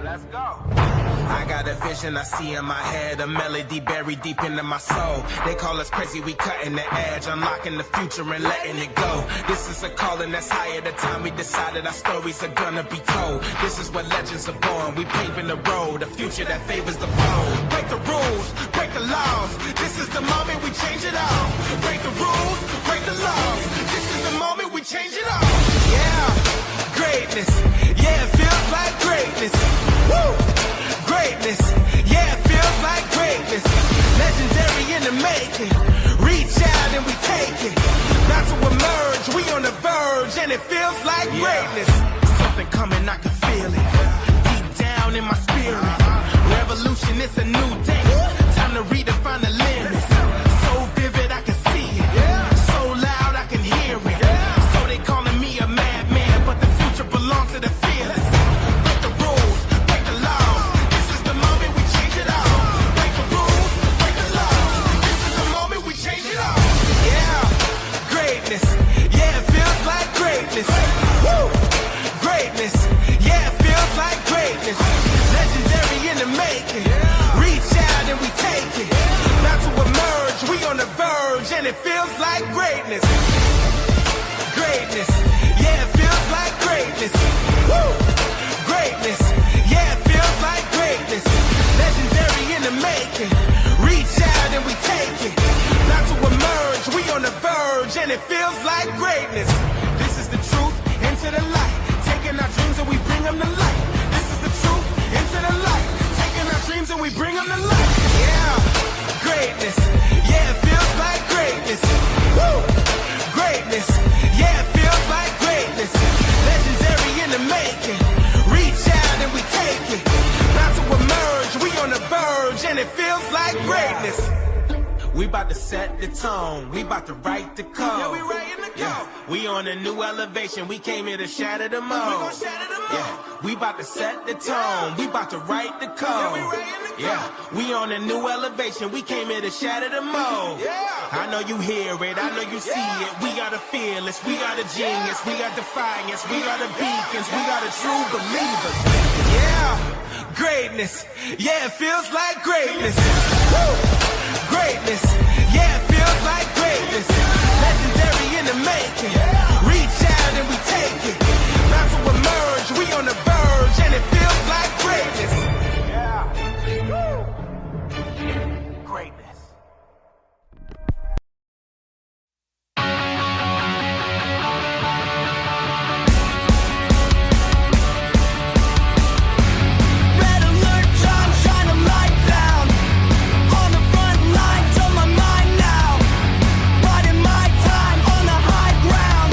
Let's go. I got a vision I see in my head, a melody buried deep into my soul. They call us crazy, we cutting the edge, unlocking the future and letting it go. This is a calling that's higher the time we decided our stories are gonna be told. This is where legends are born, we paving the road, a future that favors the bold. Break the rules, break the laws, this is the moment we change it all. Break the rules, break the laws, this is the moment we change it all. Yeah, greatness, yeah, it feels like greatness. Woo! Greatness, yeah, it feels like greatness. Legendary in the making. Reach out and we take it. Not to emerge, we on the verge, and it feels like greatness. Something coming, I can feel it. Deep down in my spirit. Revolution, it's a new day. Time to redefine the limits. So vivid, I can see it. So loud, I can hear it. So they calling me a madman, but the future belongs to the fearless. Break the rules, break the laws. This is the moment we change it all. Break the rules, break the laws. This is the moment we change it all. Yeah, greatness. Yeah, it feels like greatness. Woo! Greatness. Yeah, it feels like greatness. Legendary in the making. Reach out and we take it. Not to emerge, we on the verge, and it feels like greatness. Greatness. Yeah, it feels like greatness. Woo! Greatness. Yeah, it feels like greatness. Legendary in the making. Reach out and we take it. Not to emerge, we on the verge, and it feels like greatness. This is the truth, into the light. Taking our dreams and we bring them to life. This is the truth, into the light. Taking our dreams and we bring them to life. Yeah, greatness. Yeah, it feels like greatness. Woo! Greatness. Yeah, it feels like greatness. Legendary in the making. Reach out and we take it. Not to emerge, we on the verge, and it feels like greatness. We about to set the tone, we about to write the code. Yeah, we writing the code. We on a new elevation, we came here to shatter the mold. We gon' shatter the mold. Yeah, we about to set the tone, we about to write the code. Yeah, we writing the code. Yeah, we on a new elevation, we came here to shatter the mold. Yeah, I know you hear it, I know you see it. We got a fearless, we got a genius, we got defiance, we got the beacons, we got a true believers. Yeah, greatness, yeah, it feels like greatness. Woo! Greatness, yeah, it feels like greatness. Legendary in the making. Reach out and we take it. Not to emerge, we on the verge, and it feels like greatness. Yeah. Greatness. Riding my time on the high ground.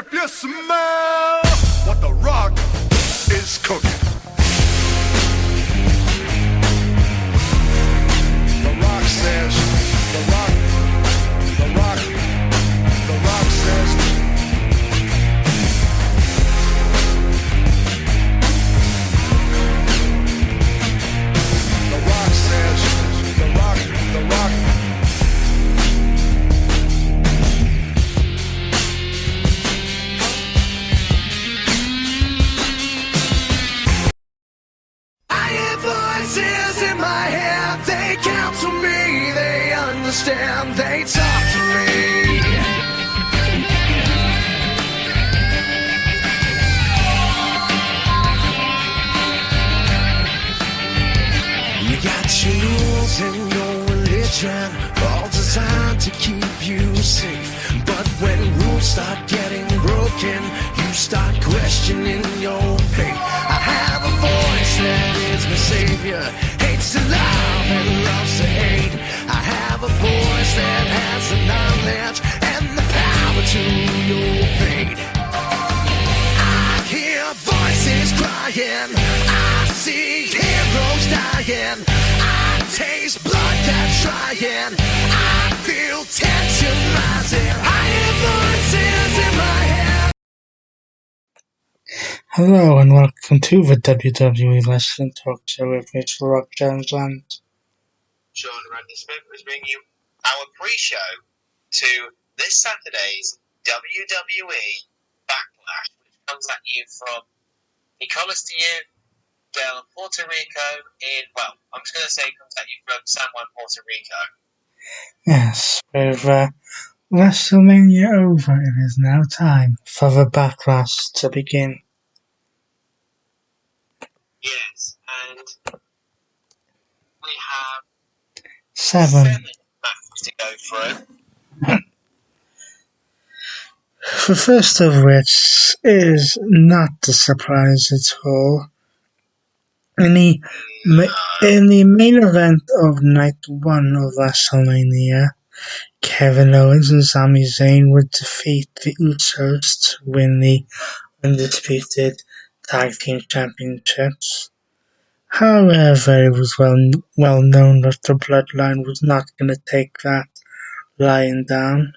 If you smell what The Rock is cooking. The Rock says, The Rock says, The Rock says, The Rock. I hear voices in my head, they counsel me, they understand, they talk to me. You got your rules and your religion, all designed to keep you safe. But when rules start getting broken, you start questioning your faith. I have a voice that is my savior, hates to love and loves to hate. I have a voice that has the knowledge and the power to your fate. I hear voices crying, I see heroes dying, I taste blood that's drying, I feel tension rising, I hear voices in my head. Hello and welcome to the WWE Wrestling Talk Show with Mr. Rock Jones and Sean Randy Smith was bringing you our pre-show to this Saturday's WWE Backlash, which comes at you from the Coliseum del Puerto Rico I'm just going to say it comes at you from San Juan, Puerto Rico. yes, with WrestleMania over, it is now time for the Backlash to begin. Yes, and we have Seven matches to go through. The first of which is not a surprise at all. In the main event of Night 1 of WrestleMania, Kevin Owens and Sami Zayn would defeat the Usos to win the undisputed Tag Team Championships. However, it was well known that the Bloodline was not going to take that lying down.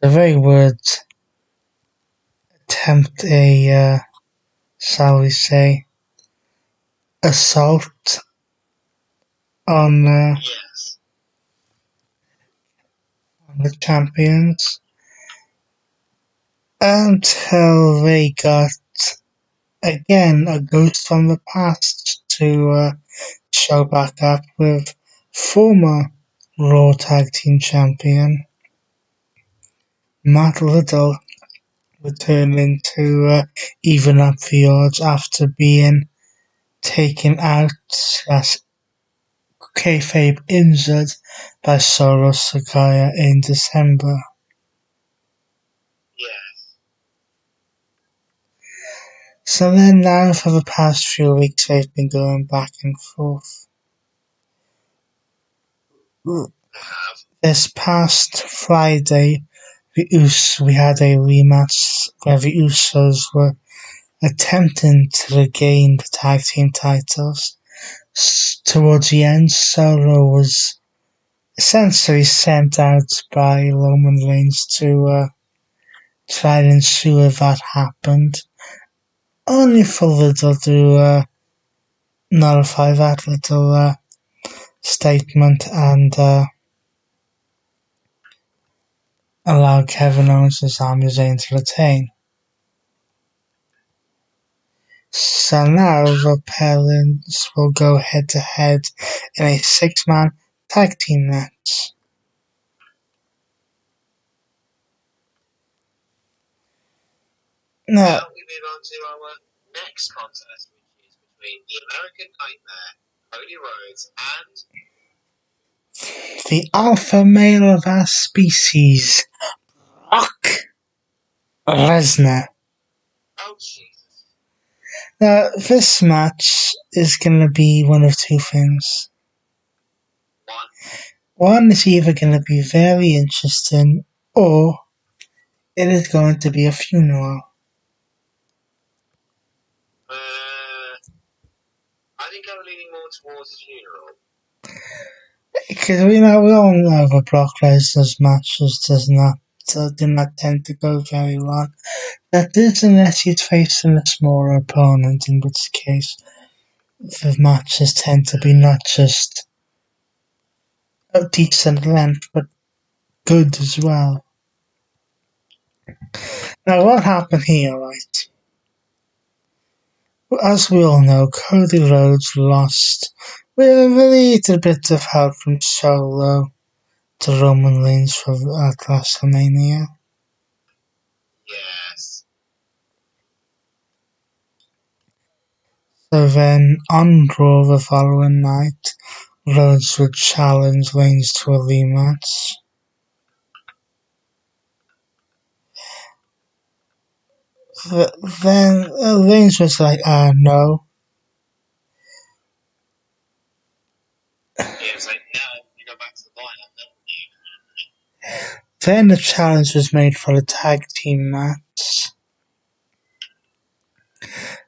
So they would attempt a, shall we say, assault on the champions until they got, again, a ghost from the past to show back up with former Raw Tag Team Champion Matt Riddle returning to even up the odds after being taken out as kayfabe injured by Solo Sikoa in December. Yes. So then now for the past few weeks they've been going back and forth. This past Friday we had a rematch where the Usos were attempting to regain the tag team titles. Towards the end, Solo was essentially sent out by Roman Reigns to try and ensure that happened, only for Riddle to nullify that little statement and allow Kevin Owens and Sami Zayn to retain. So now the pairings will go head to head in a 6-man tag team match. Now we move on to our next contest, which is between the American Nightmare, Cody Rhodes, and the alpha male of our species, Brock Lesnar. Oh Jesus. Now this match is going to be one of two things. One is either going to be very interesting or it is going to be a funeral. I think I'm leaning more towards funeral. Because we all know that Brock Lesnar's matches do not tend to go very well. That is unless he's facing a smaller opponent, in which case the matches tend to be not just a decent length, but good as well. Now, what happened here, right? As we all know, Cody Rhodes lost with a little bit of help from Solo to Roman Reigns at WrestleMania. Yes. So then, on Raw the following night, Rhodes would challenge Reigns to a rematch. Then Reigns was like, no. Yeah, it's like, no, you go back to the lineup, don't you? Then the challenge was made for a tag team match.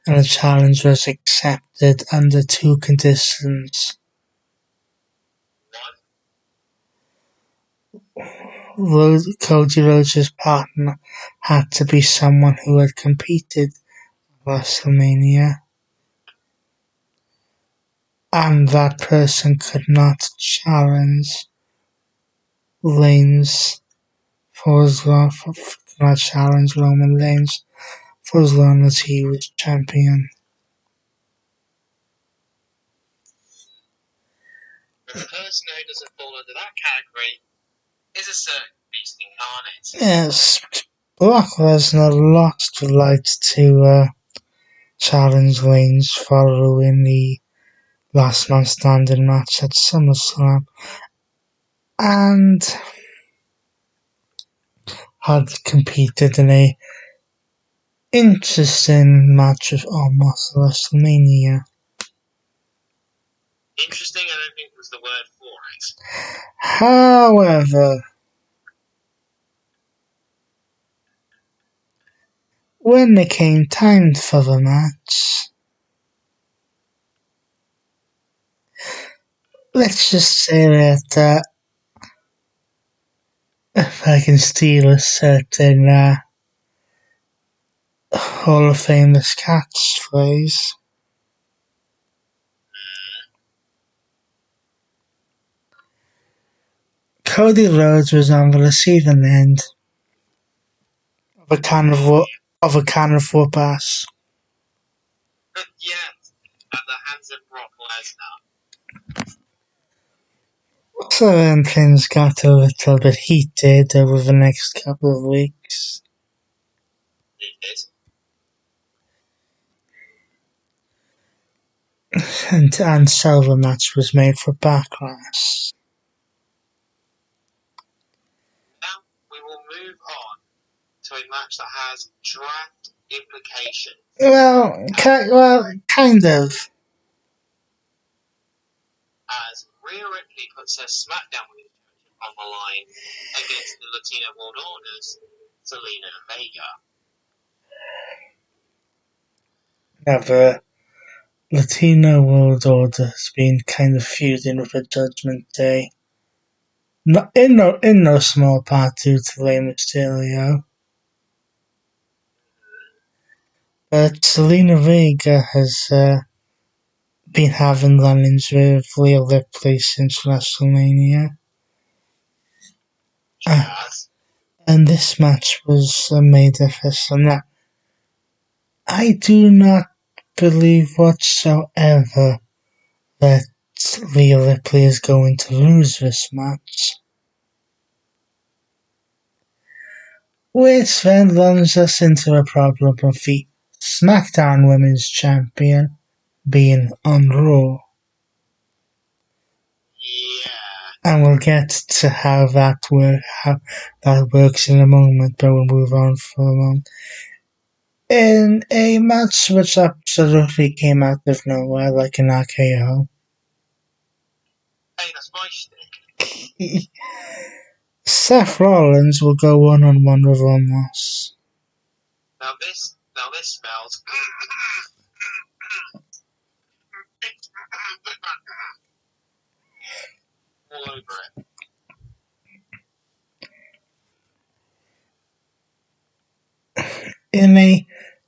And the challenge was accepted under two conditions. Cody Rhodes' partner had to be someone who had competed at WrestleMania. And that person could not challenge Reigns could not challenge Roman Reigns for as long as he was champion. The person who doesn't fall under that category is a certain beast incarnate. Yes, Brock Lesnar lost the right to challenge Reigns following the last man standing match at SummerSlam, and had competed in a interesting match of almost WrestleMania. Interesting, I don't think was the word for it. However, when it came time for the match, let's just say that if I can steal a certain Hall of Famous catchphrase, Cody Rhodes was on the receiving end of a can of whoop ass. Yes, at the hands of Brock Lesnar. So then things got a little bit heated over the next couple of weeks. And so the match was made for Backlash. Now we will move on to a match that has draft implications. Well, kind of. As Rhea Ripley puts her SmackDown Women's Championship on the line against the Latino World Order's Zelina Vega. Now the Latino World Order has been kind of feuding with the Judgment Day. Not in no small part due to Rey Mysterio. But Zelina Vega has been having run-ins with Rhea Ripley since WrestleMania. And this match was made official. Now, I do not believe whatsoever that Rhea Ripley is going to lose this match. Which then runs us into a problem of the SmackDown Women's Champion being on Raw. Yeah. And we'll get to how that works in a moment, but we'll move on for a moment. In a match which absolutely came out of nowhere, like an RKO. Hey, that's my shtick. Seth Rollins will go one-on-one with Omos. Now this smells. All over it. In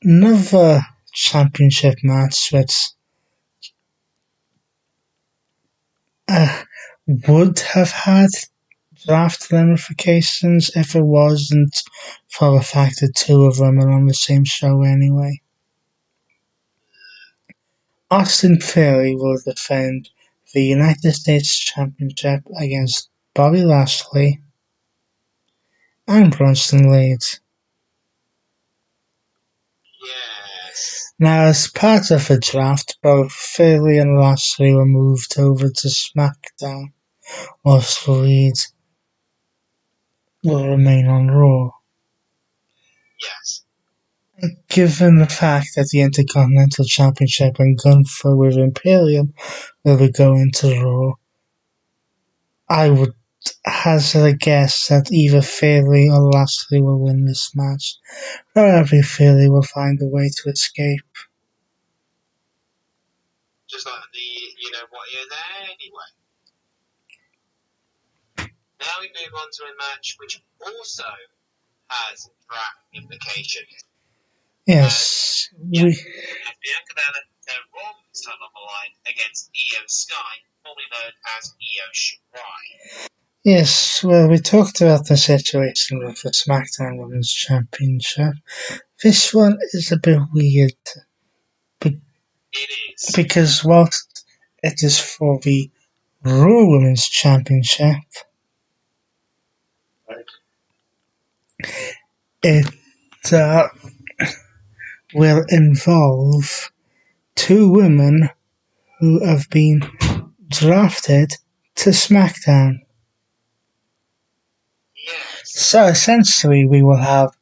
another championship match, which would have had draft ramifications if it wasn't for the fact that two of them are on the same show anyway. Austin Theory will defend the United States Championship against Bobby Lashley and Bronson Reed. Yes. Now, as part of the draft, both Theory and Lashley were moved over to SmackDown, whilst Reed will remain on Raw. Yes. Given the fact that the Intercontinental Championship and Gunther with Imperium will be going to Raw, I would hazard a guess that either Theory or Lashley will win this match. Probably Theory will find a way to escape. Just like you know what you're there anyway. Now we move on to a match which also has draft implications. Yes, Bianca Belair and Roman's time on the line against Io Sky, formerly known as Io Shirai. Yes, well, we talked about the situation with the SmackDown Women's Championship. This one is a bit weird. It is. Because whilst it is for the Raw Women's Championship, it will involve two women who have been drafted to SmackDown. Yes. So essentially we will have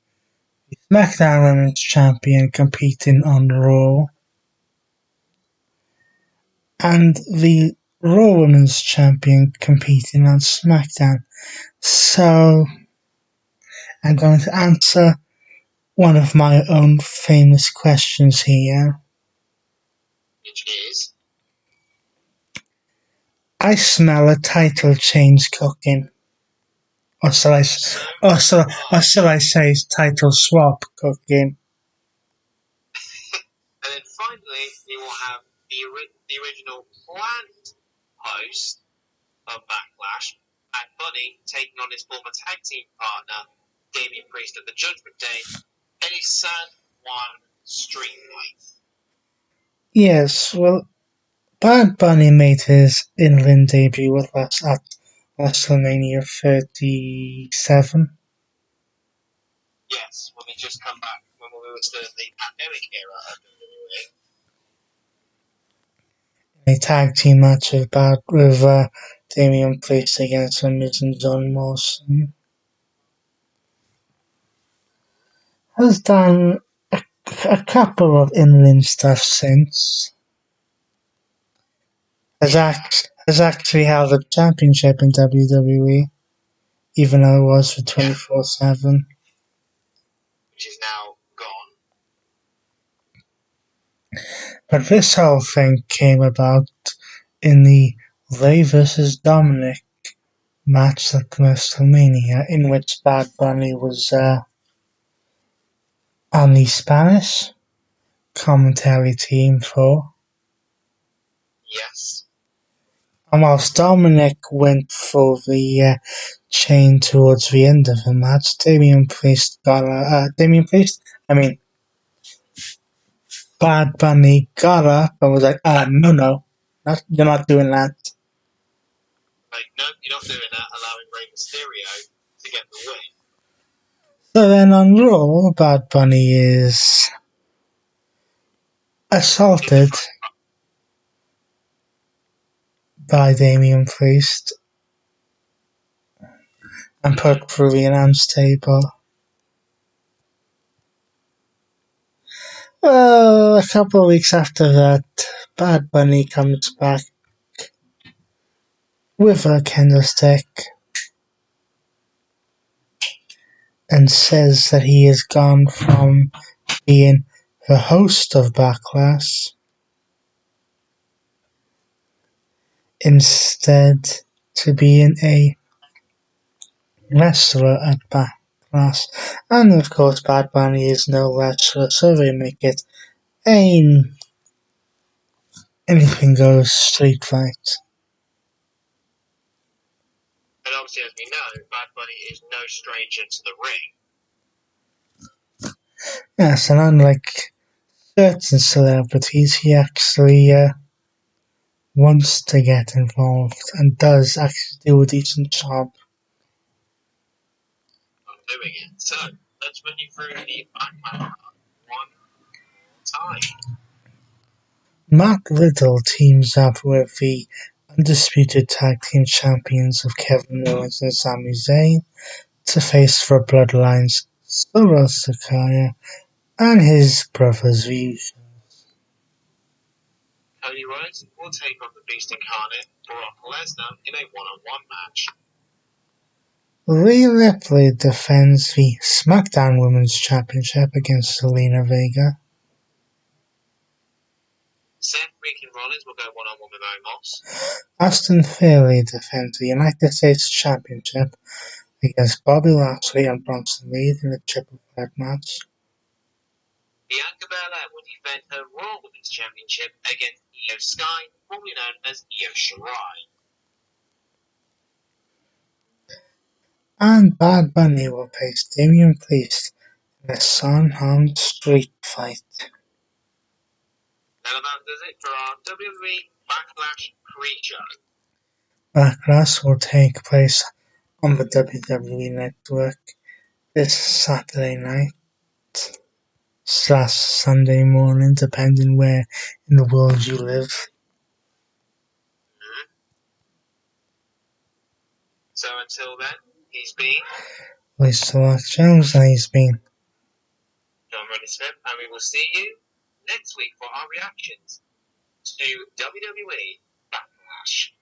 the SmackDown Women's Champion competing on Raw and the Raw Women's Champion competing on SmackDown. So I'm going to answer one of my own famous questions here. Which is? I smell a title change cooking. Or shall I say title swap cooking? And then finally, we will have the original planned host of Backlash, Bad Bunny, taking on his former tag team partner, Damian Priest at the Judgment Day, in his San Juan Street Fight. Yes, well, Bad Bunny made his in-ring debut with us at WrestleMania 37. Yes, when we just come back, when we were still in the pandemic era of WWE. A tag team match with Damian Priest against The Miz and John Morrison. Has done a couple of in-ring stuff since. Has actually held a championship in WWE, even though it was for 24/7. Which is now gone. But this whole thing came about in the Rey vs. Dominic match at WrestleMania, in which Bad Bunny was on the Spanish commentary team for. Yes. And whilst Dominic went for the chain towards the end of the match, Bad Bunny got up and was like, no, you're not doing that. Like, no, you're not doing that, allowing Rey Mysterio to get the win. So then on Raw, Bad Bunny is assaulted by Damian Priest and put through the announce table. Well, a couple of weeks after that, Bad Bunny comes back with a candlestick and says that he has gone from being the host of Backlash instead to being a wrestler at Backlash. And of course Bad Bunny is no wrestler, so they make it a anything goes street fight. And obviously, as we know, Bad Bunny is no stranger to the ring. Yes, and unlike certain celebrities, he actually wants to get involved and does actually do a decent job. Of doing it. So, let's run you through the Backlash one time. Matt Riddle teams up with the undisputed tag team champions of Kevin Owens and Sami Zayn to face the Bloodlines Solo Sikoa and his brothers Views. Cody Rhodes will take on the Beast Incarnate, Brock Lesnar, in a one-on-one match. Rhea Ripley defends the SmackDown Women's Championship against Zelina Vega. Seth freaking Rollins will go one-on-one with Omos. Austin Theory defends the United States Championship against Bobby Lashley and Bronson Reed in a triple threat match. Bianca Belair will defend her Raw Women's Championship against Io Sky, formerly known as Io Shirai. And Bad Bunny will face Damian Priest in a Son Hung street fight. That about does it for our WWE Backlash pre-show. Backlash will take place on the WWE Network this Saturday night / Sunday morning, depending where in the world you live. So until then, he's been Lisa Jones, and he's been John Rodney Smith, and we will see you next week for our reactions to WWE Backlash.